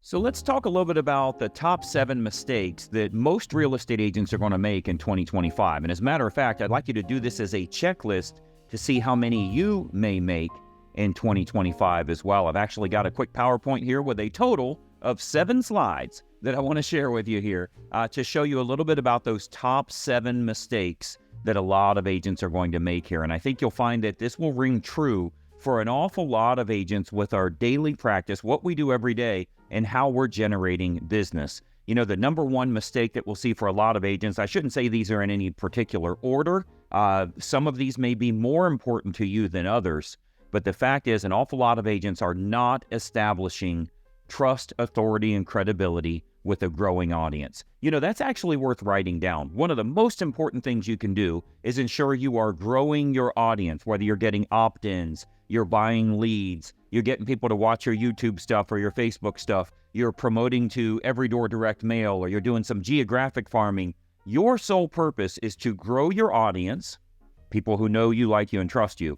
So let's talk a little bit about the top 7 mistakes that most real estate agents are going to make in 2025. And as a matter of fact, I'd like you to do this as a checklist to see how many you may make in 2025 as well. I've actually got a quick PowerPoint here with a total of 7 slides that I want to share with you here to show you a little bit about those top 7 mistakes that a lot of agents are going to make here. And I think you'll find that this will ring true for an awful lot of agents with our daily practice, what we do every day, and how we're generating business. You know, the number one mistake that we'll see for a lot of agents, I shouldn't say these are in any particular order. Some of these may be more important to you than others, but the fact is an awful lot of agents are not establishing trust, authority, and credibility with a growing audience. You know, that's actually worth writing down. One of the most important things you can do is ensure you are growing your audience, whether you're getting opt-ins, you're buying leads, you're getting people to watch your YouTube stuff or your Facebook stuff, you're promoting to every door direct mail, or you're doing some geographic farming. Your sole purpose is to grow your audience, people who know you, like you, and trust you,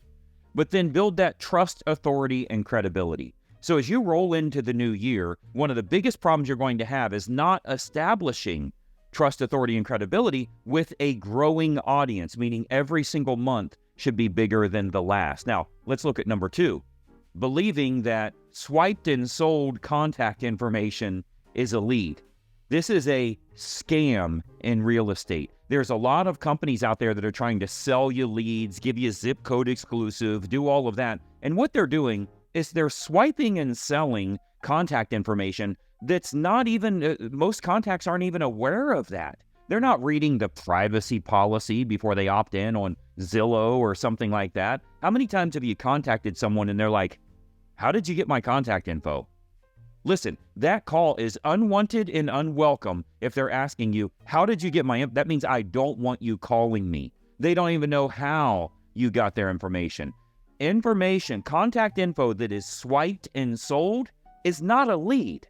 but then build that trust, authority, and credibility. So as you roll into the new year, one of the biggest problems you're going to have is not establishing trust, authority, and credibility with a growing audience, meaning every single month should be bigger than the last. Now, let's look at number 2. Believing that swiped and sold contact information is a lead. This is a scam in real estate. There's a lot of companies out there that are trying to sell you leads, give you zip code exclusive, do all of that. And what they're doing is they're swiping and selling contact information that's not even, most contacts aren't even aware of that. They're not reading the privacy policy before they opt in on Zillow or something like that. How many times have you contacted someone and they're like, how did you get my contact info? Listen, that call is unwanted and unwelcome if they're asking you, how did you get my info? That means I don't want you calling me. They don't even know how you got their information. Information, contact info that is swiped and sold is not a lead.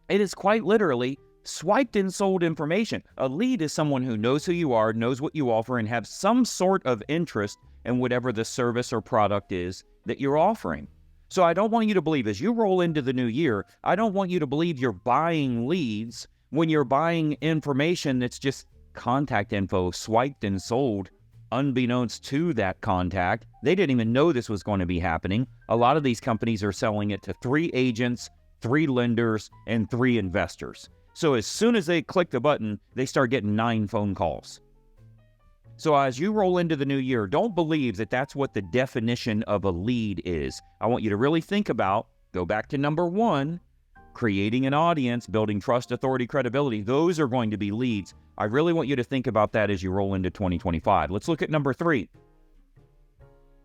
It is quite literally swiped and sold information. A lead is someone who knows who you are, knows what you offer, and have some sort of interest in whatever the service or product is that you're offering. So I don't want you to believe, as you roll into the new year, I don't want you to believe you're buying leads when you're buying information that's just contact info swiped and sold unbeknownst to that contact. They didn't even know this was going to be happening. A lot of these companies are selling it to 3 agents, 3 lenders, and 3 investors. So as soon as they click the button, they start getting 9 phone calls. So as you roll into the new year, don't believe that that's what the definition of a lead is. I want you to really think about, go back to number 1, creating an audience, building trust, authority, credibility. Those are going to be leads. I really want you to think about that as you roll into 2025. Let's look at number 3.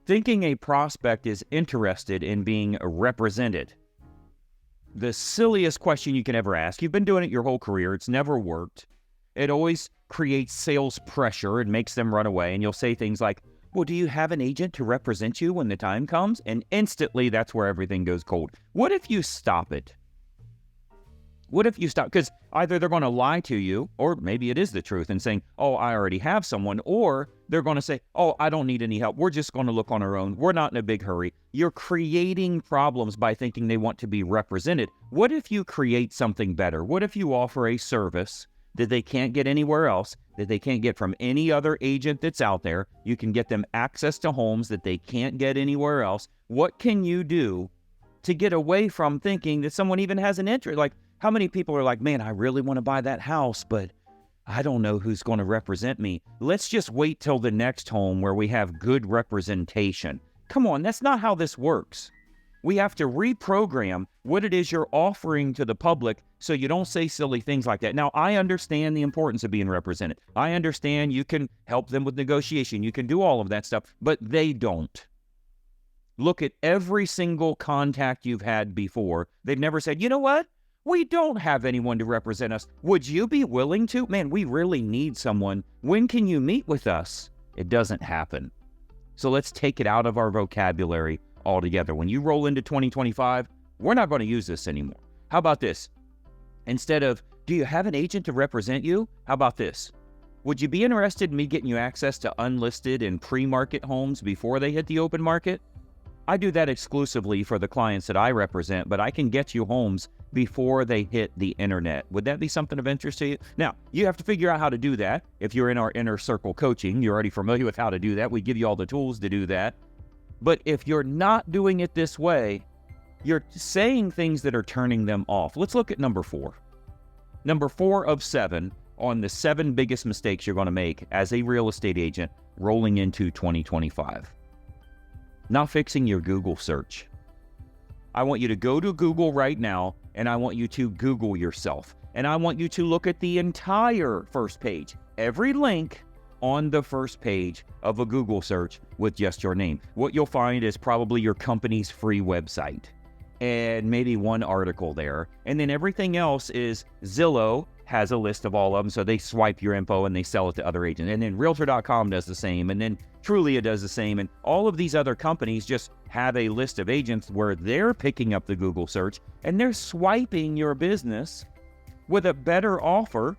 Thinking a prospect is interested in being represented. The silliest question you can ever ask. You've been doing it your whole career. It's never worked. It always creates sales pressure and makes them run away. And you'll say things like, well, do you have an agent to represent you when the time comes? And instantly, that's where everything goes cold. What if you stop it? What if you stop? Because either they're going to lie to you, or maybe it is the truth and saying, oh, I already have someone, or they're going to say, oh, I don't need any help. We're just going to look on our own. We're not in a big hurry. You're creating problems by thinking they want to be represented. What if you create something better? What if you offer a service that they can't get anywhere else, that they can't get from any other agent that's out there? You can get them access to homes that they can't get anywhere else. What can you do to get away from thinking that someone even has an interest? Like, how many people are like, man, I really want to buy that house, but I don't know who's going to represent me. Let's just wait till the next home where we have good representation. Come on, that's not how this works. We have to reprogram what it is you're offering to the public so you don't say silly things like that. Now, I understand the importance of being represented. I understand you can help them with negotiation. You can do all of that stuff, but they don't. Look at every single contact you've had before. They've never said, you know what? We don't have anyone to represent us. Would you be willing to? Man, we really need someone. When can you meet with us? It doesn't happen. So let's take it out of our vocabulary altogether. When you roll into 2025, we're not going to use this anymore. How about this? Instead of, do you have an agent to represent you? How about this? Would you be interested in me getting you access to unlisted and pre-market homes before they hit the open market? I do that exclusively for the clients that I represent, but I can get you homes before they hit the internet. Would that be something of interest to you? Now, you have to figure out how to do that. If you're in our inner circle coaching, you're already familiar with how to do that. We give you all the tools to do that. But if you're not doing it this way, you're saying things that are turning them off. Let's look at number 4. Number 4 of 7 on the 7 biggest mistakes you're going to make as a real estate agent rolling into 2025. Not fixing your Google search. I want you to go to Google right now, and I want you to Google yourself. And I want you to look at the entire first page, every link on the first page of a Google search with just your name. What you'll find is probably your company's free website and maybe one article there. And then everything else is Zillow has a list of all of them, so they swipe your info and they sell it to other agents. And then Realtor.com does the same, and then Trulia does the same, and all of these other companies just have a list of agents where they're picking up the Google search and they're swiping your business with a better offer.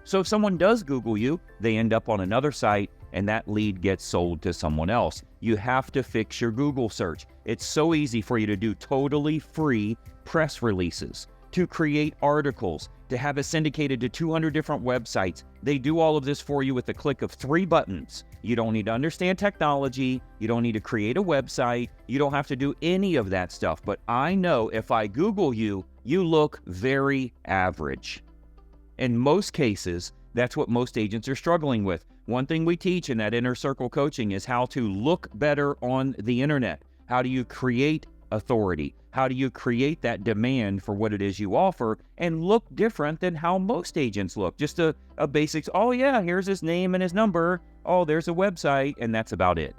So if someone does Google you, they end up on another site and that lead gets sold to someone else. You have to fix your Google search. It's so easy for you to do totally free press releases, to create articles, to have it syndicated to 200 different websites. They do all of this for you with the click of 3 buttons. You don't need to understand technology. You don't need to create a website. You don't have to do any of that stuff. But I know if I Google you, you look very average. In most cases, that's what most agents are struggling with. One thing we teach in that inner circle coaching is how to look better on the internet. How do you create authority? How do you create that demand for what it is you offer and look different than how most agents look? Just a basics, oh yeah, here's his name and his number. Oh, there's a website, and that's about it.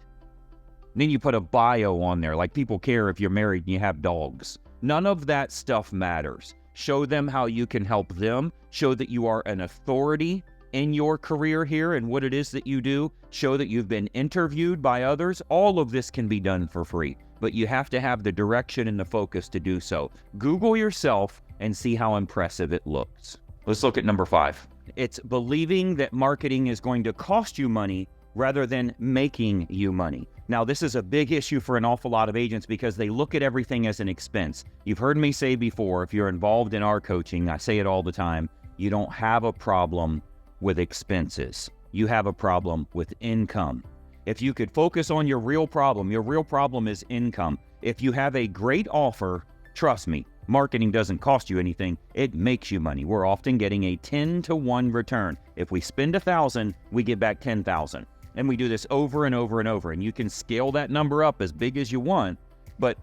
Then you put a bio on there, like people care if you're married and you have dogs. None of that stuff matters. Show them how you can help them. Show that you are an authority in your career here and what it is that you do. Show that you've been interviewed by others. All of this can be done for free, but you have to have the direction and the focus to do so. Google yourself and see how impressive it looks. Let's look at number 5. It's believing that marketing is going to cost you money rather than making you money. Now, this is a big issue for an awful lot of agents because they look at everything as an expense. You've heard me say before, if you're involved in our coaching, I say it all the time, you don't have a problem with expenses. You have a problem with income. If you could focus on your real problem is income. If you have a great offer, trust me, marketing doesn't cost you anything. It makes you money. We're often getting a 10-to-1 return. If we spend $1,000, we get back $10,000. And we do this over and over and over. And you can scale that number up as big as you want. But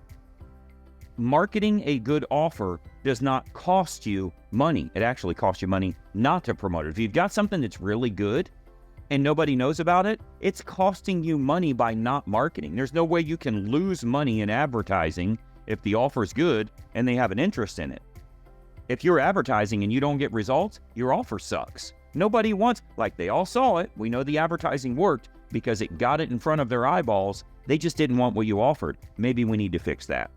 marketing a good offer does not cost you money. It actually costs you money not to promote it. If you've got something that's really good and nobody knows about it, it's costing you money by not marketing. There's no way you can lose money in advertising if the offer's good and they have an interest in it. If you're advertising and you don't get results, your offer sucks. Nobody wants, like they all saw it. We know the advertising worked because it got it in front of their eyeballs. They just didn't want what you offered. Maybe we need to fix that.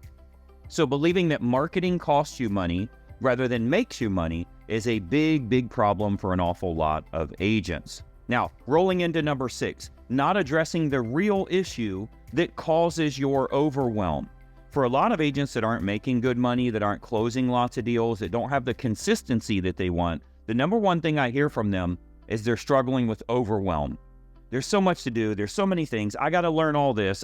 So believing that marketing costs you money rather than makes you money is a big, big problem for an awful lot of agents. Now, rolling into number 6, not addressing the real issue that causes your overwhelm. For a lot of agents that aren't making good money, that aren't closing lots of deals, that don't have the consistency that they want, the number one thing I hear from them is they're struggling with overwhelm. There's so much to do. There's so many things. I got to learn all this.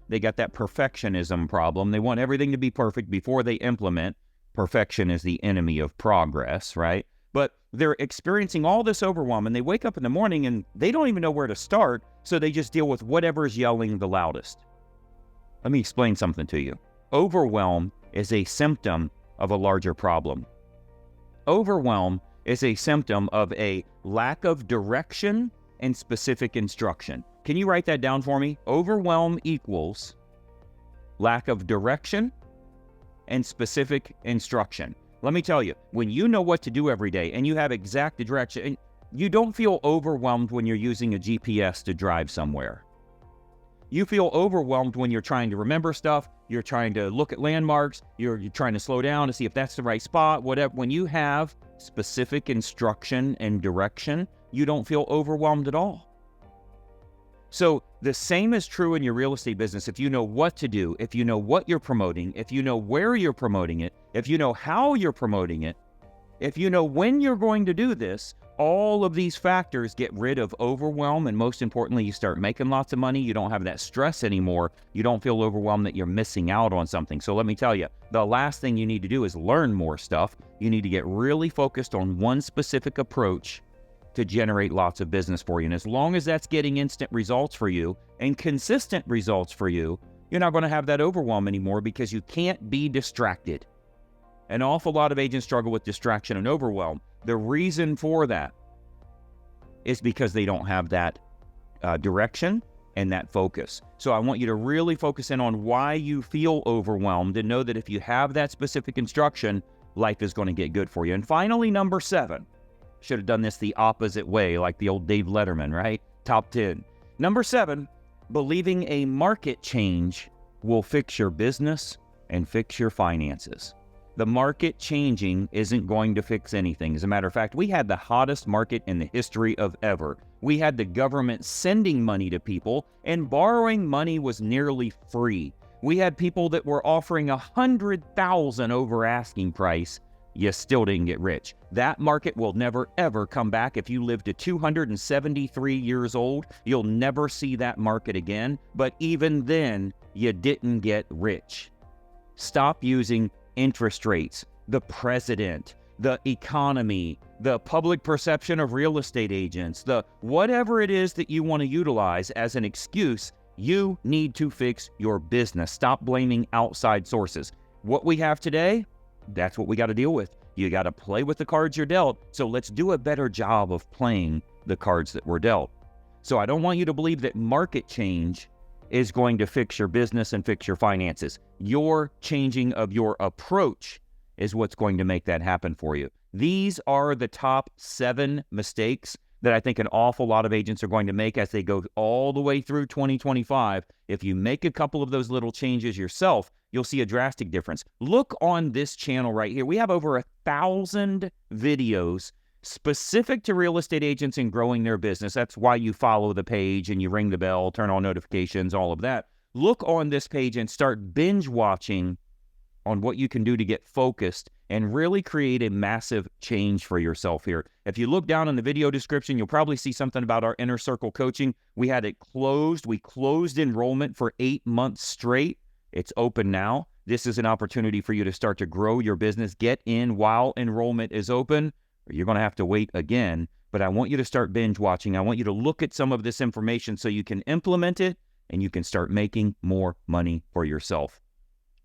They got that perfectionism problem. They want everything to be perfect before they implement. Perfection is the enemy of progress, right? But they're experiencing all this overwhelm and they wake up in the morning and they don't even know where to start. So they just deal with whatever's yelling the loudest. Let me explain something to you. Overwhelm is a symptom of a larger problem. Overwhelm is a symptom of a lack of direction and specific instruction. Can you write that down for me? Overwhelm equals lack of direction and specific instruction. Let me tell you, when you know what to do every day and you have exact direction, you don't feel overwhelmed when you're using a GPS to drive somewhere. You feel overwhelmed when you're trying to remember stuff, you're trying to look at landmarks, you're trying to slow down to see if that's the right spot, whatever. When you have specific instruction and direction, you don't feel overwhelmed at all. So the same is true in your real estate business. If you know what to do, if you know what you're promoting, if you know where you're promoting it, if you know how you're promoting it, if you know when you're going to do this, all of these factors get rid of overwhelm. And most importantly, you start making lots of money. You don't have that stress anymore. You don't feel overwhelmed that you're missing out on something. So let me tell you, the last thing you need to do is learn more stuff. You need to get really focused on one specific approach to generate lots of business for you. And as long as that's getting instant results for you and consistent results for you, you're not going to have that overwhelm anymore because you can't be distracted. An awful lot of agents struggle with distraction and overwhelm. The reason for that is because they don't have that direction and that focus. So I want you to really focus in on why you feel overwhelmed and know that if you have that specific instruction, life is going to get good for you. And finally, number 7. Should have done this the opposite way, like the old Dave Letterman, right? Top 10. Number 7, believing a market change will fix your business and fix your finances. The market changing isn't going to fix anything. As a matter of fact, we had the hottest market in the history of ever. We had the government sending money to people, and borrowing money was nearly free. We had people that were offering $100,000 over asking price. You still didn't get rich. That market will never, ever come back. If you live to 273 years old, you'll never see that market again. But even then, you didn't get rich. Stop using interest rates, the president, the economy, the public perception of real estate agents, the whatever it is that you want to utilize as an excuse. You need to fix your business. Stop blaming outside sources. What we have today, that's what we got to deal with. You got to play with the cards you're dealt. So let's do a better job of playing the cards that we're dealt. So I don't want you to believe that market change is going to fix your business and fix your finances. Your changing of your approach is what's going to make that happen for you. These are the top 7 mistakes that I think an awful lot of agents are going to make as they go all the way through 2025. If you make a couple of those little changes yourself, you'll see a drastic difference. Look on this channel right here. We have over 1,000 videos specific to real estate agents and growing their business. That's why you follow the page and you ring the bell, turn on notifications, all of that. Look on this page and start binge watching on what you can do to get focused and really create a massive change for yourself here. If you look down in the video description, you'll probably see something about our Inner Circle coaching. We had it closed. We closed enrollment for 8 months straight. It's open now. This is an opportunity for you to start to grow your business. Get in while enrollment is open, or you're going to have to wait again. But I want you to start binge watching. I want you to look at some of this information so you can implement it and you can start making more money for yourself.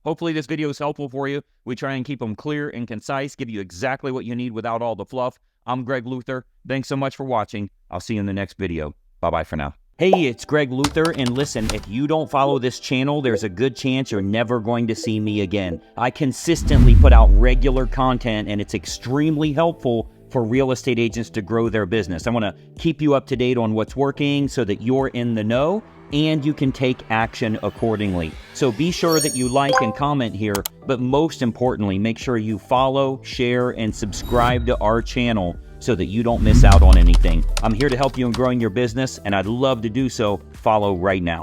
Hopefully this video is helpful for you. We try and keep them clear and concise, give you exactly what you need without all the fluff. I'm Greg Luther. Thanks so much for watching. I'll see you in the next video. Bye-bye for now. Hey, it's Greg Luther, and listen, if you don't follow this channel, there's a good chance you're never going to see me again. I consistently put out regular content, and it's extremely helpful for real estate agents to grow their business. I want to keep you up to date on what's working so that you're in the know and you can take action accordingly. So be sure that you like and comment here, but most importantly, make sure you follow, share, and subscribe to our channel so that you don't miss out on anything. I'm here to help you in growing your business, and I'd love to do so. Follow right now.